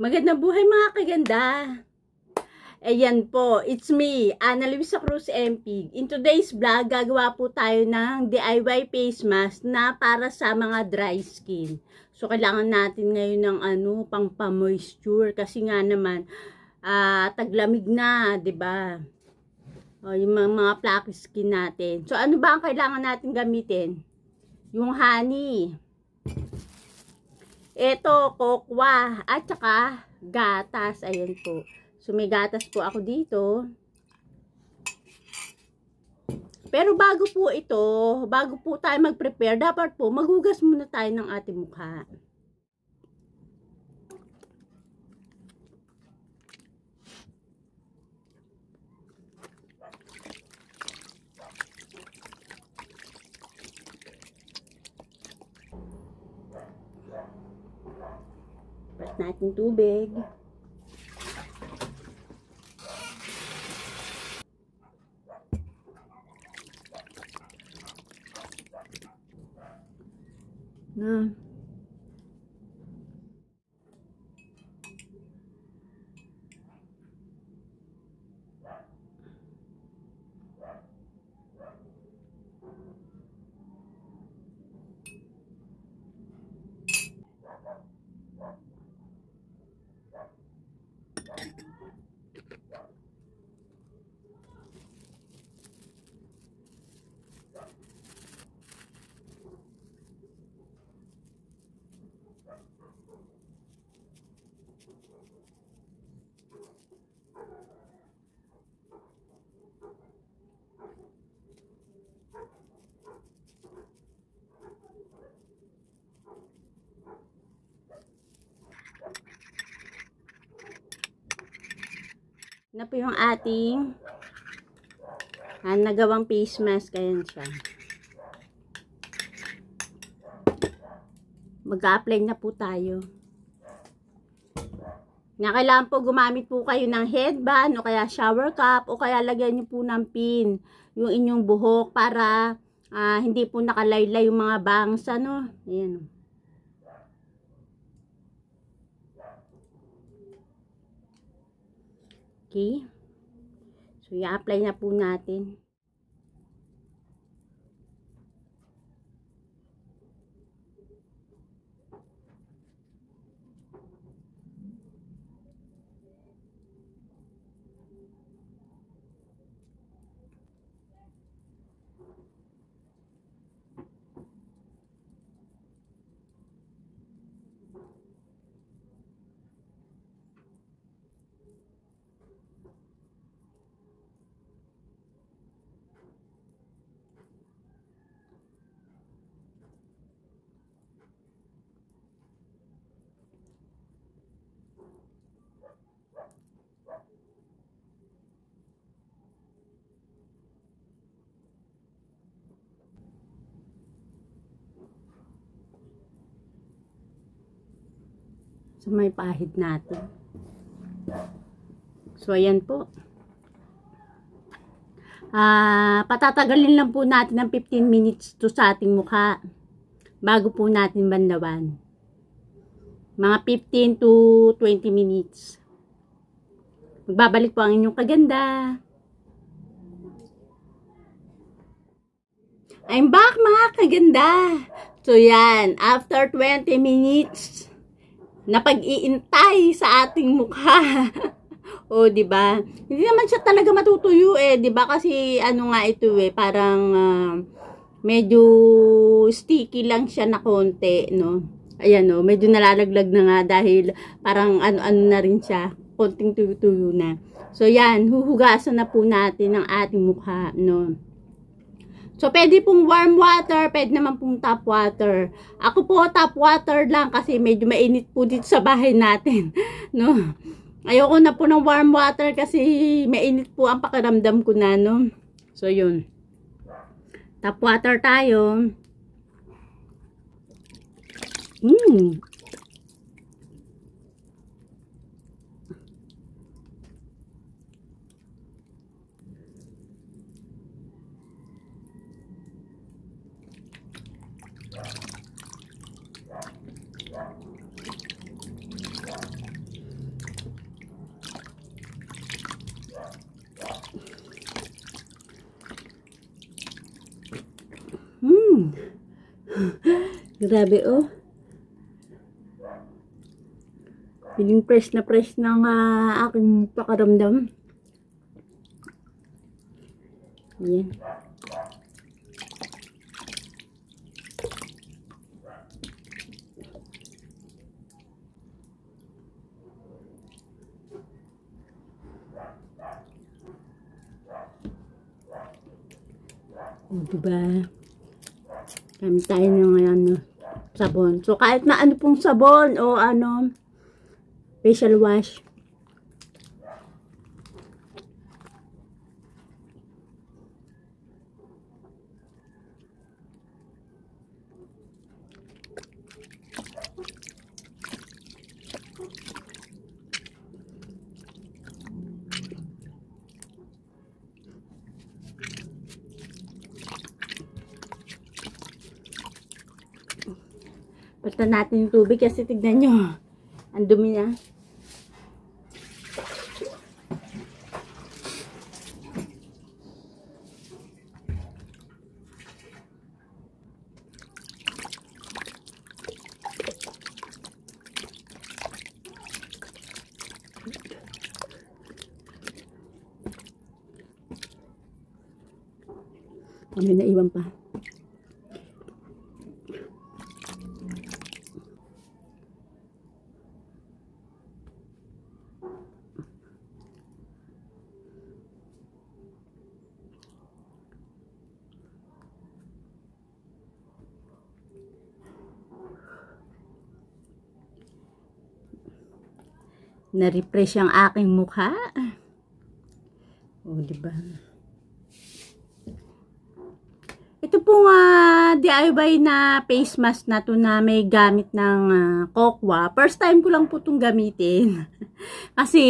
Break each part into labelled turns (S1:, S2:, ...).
S1: Magandang buhay mga kaganda. Ayan po, it's me, Ana Luisa Cruz MP. In today's vlog, gagawa po tayo ng DIY face mask na para sa mga dry skin. So, kailangan natin ngayon ng pang pa-moisture kasi nga naman, taglamig na, 'di ba? O, yung mga flaky skin natin. So, ano ba ang kailangan natin gamitin? Yung honey. Ito, kokwa, at saka gatas. Ayan po. So, may gatas po ako dito. Pero bago po tayo mag-prepare, dapat po maghugas muna tayo ng ating mukha. Pat natin tubig. Na. Na po yung ating nagawang face mask. Ayan siya. Mag-a-apply na po tayo. Kailangan po gumamit po kayo ng headband o kaya shower cap o kaya lagyan nyo po ng pin yung inyong buhok para hindi po nakalaylay yung mga bangs. Ayan. Okay. So, i-apply na po natin. So, may pahid natin. So, ayan po. Patatagalin lang po natin ng 15 minutes to sa ating mukha bago po natin banlawan. Mga 15 to 20 minutes. Magbabalik po ang inyong kaganda. I'm back mga kaganda. So, yan. After 20 minutes na pag-iintay sa ating mukha. O, di ba? Hindi naman siya talaga matutuyo di ba? Kasi nga ito parang medyo sticky lang siya na konti, no? Ayan, no? Medyo nalalaglag na nga dahil parang ano na rin siya, konting tuyo-tuyo na. So, yan, huhugasan na po natin ang ating mukha, no? So, pwede pong warm water, pwede naman pong tap water. Ako po, tap water lang kasi medyo mainit po dito sa bahay natin. No? Ayoko na po ng warm water kasi mainit po ang pakiramdam ko na, no? So, yun. Tap water tayo. Grabe, oh. Feeling fresh ng aking pakaramdam. Yan. O, diba? Kami tayo ng ano, sabon. So, kahit na ano pong sabon o ano, facial wash. Palitan natin yung tubig kasi tignan nyo. Ang dumi na. Ano na iwan pa. Na-refresh ang aking mukha. O, diba? Ito pong DIY na face mask na to na may gamit ng kokwa. First time ko lang po itong gamitin. Kasi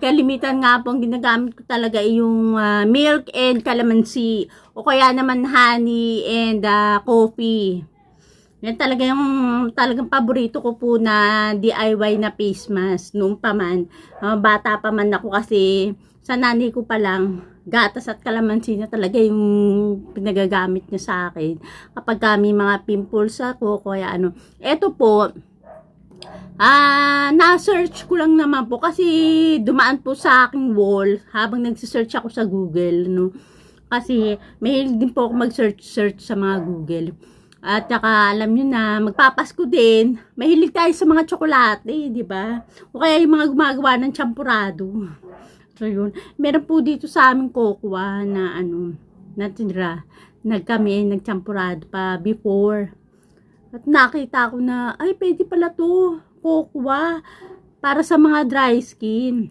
S1: kalimitan nga po ang ginagamit ko talaga yung milk and calamansi. O kaya naman honey and coffee. Yan talaga yung talagang paborito ko po na DIY na face mask noong pa man. Bata pa man ako kasi sa nanay ko pa lang, gatas at kalamansi na talaga yung pinagagamit niya sa akin. Kapag kami mga pimples ako, kaya ano. Ito po, na-search ko lang naman po kasi dumaan po sa aking wall habang nagsisearch ako sa Google. No? Kasi mahilig din po ako mag-search sa mga Google. At saka alam nyo na, magpapasko din, mahilig tayo sa mga tsokolate, di ba? O kaya yung mga gumagawa ng champurado. So yun, meron po dito sa aming kokwa na ano, natira. Nagchampurado pa before. At nakita ko na, ay pwede pala to, kokwa, para sa mga dry skin.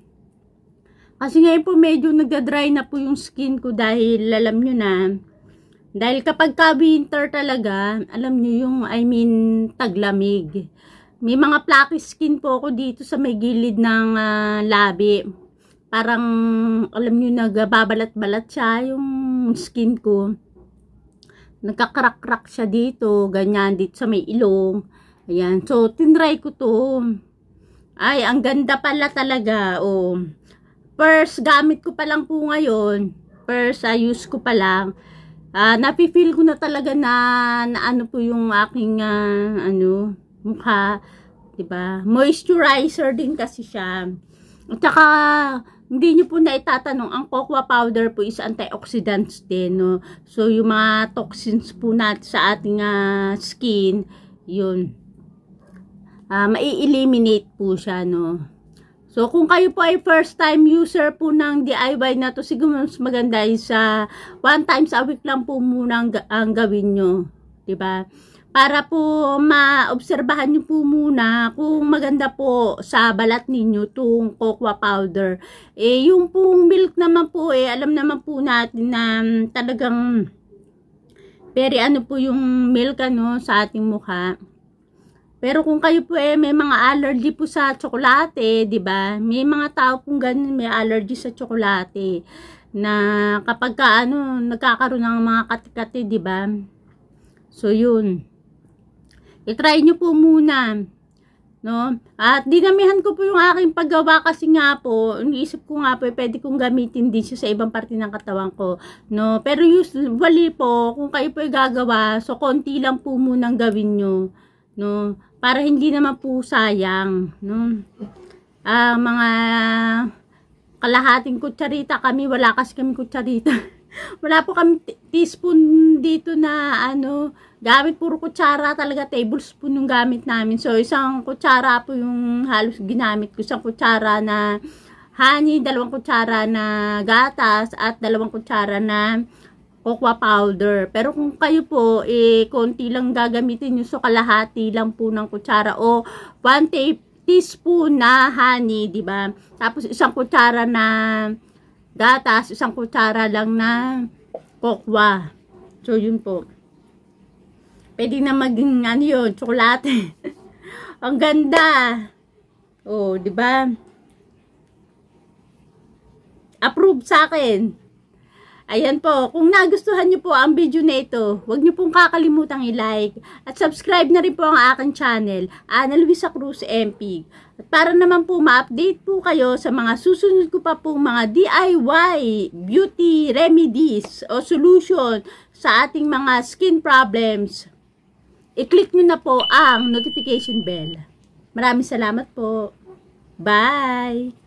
S1: Kasi ngayon po medyo nagda-dry na po yung skin ko dahil alam nyo na, dahil kapag ka winter talaga, alam nyo yung, taglamig. May mga flaky skin po ako dito sa may gilid ng labi. Parang, alam nyo, nagbabalat-balat siya yung skin ko. Nagkakrak-krak siya dito, ganyan, dito sa may ilong. Ayan, so, tinry ko to. Ay, ang ganda pala talaga, oh. First, gamit ko pa lang po ngayon. First, use ko pa lang. Napifeel ko na talaga na ano po yung aking mukha, 'di ba? Moisturizer din kasi siya. At saka hindi niyo po na itatanong, ang cocoa powder po is antioxidants din, no? So yung mga toxins po natin sa ating skin, yun. Mai-eliminate po siya, no? So, kung kayo po ay first time user po ng DIY na to, siguro mas maganda is 1 times a week lang po muna ang gawin nyo. Diba? Para po maobserbahan nyo po muna kung maganda po sa balat ninyo itong cocoa powder. Yung pong milk naman po, alam naman po natin na talagang very po yung milk sa ating mukha. Pero kung kayo po may mga allergy po sa tsokolate, 'di ba? May mga tao pong ganun, may allergy sa tsokolate na kapag nagkakaroon ng mga kati-kati, 'di ba? So 'yun. I-try niyo po muna, no? At dinamihan ko po yung aking paggawa kasi nga po, iniisip ko nga po pwede kong gamitin din siya sa ibang parte ng katawan ko, no? Pero usually po, kung kayo po gagawa, so konti lang po munang gawin niyo. no? Para hindi naman po sayang, no? Mga kalahating kutsarita kami, wala kasi kami kutsarita. Wala po kami teaspoon dito na gamit puro kutsara talaga, tablespoon yung gamit namin. So isang kutsara po yung halos ginamit ko, isang kutsara na honey, 2 kutsara na gatas at 2 kutsara na cocoa powder. Pero kung kayo po konti lang gagamitin nyo, so kalahati lang po ng kutsara o 1 teaspoon na honey, di ba? Tapos isang kutsara na gatas, isang kutsara lang na cocoa. So yun po. Pwede na maging yun, tsokolate. Ang ganda. Oh, di ba? Approve sa akin. Ayan po, kung nagustuhan nyo po ang video na ito, huwag nyo pong kakalimutang i-like at subscribe na rin po ang aking channel, Ana Luisa Cruz MP. At para naman po ma-update po kayo sa mga susunod ko pa pong mga DIY beauty remedies o solution sa ating mga skin problems, i-click nyo na po ang notification bell. Maraming salamat po. Bye!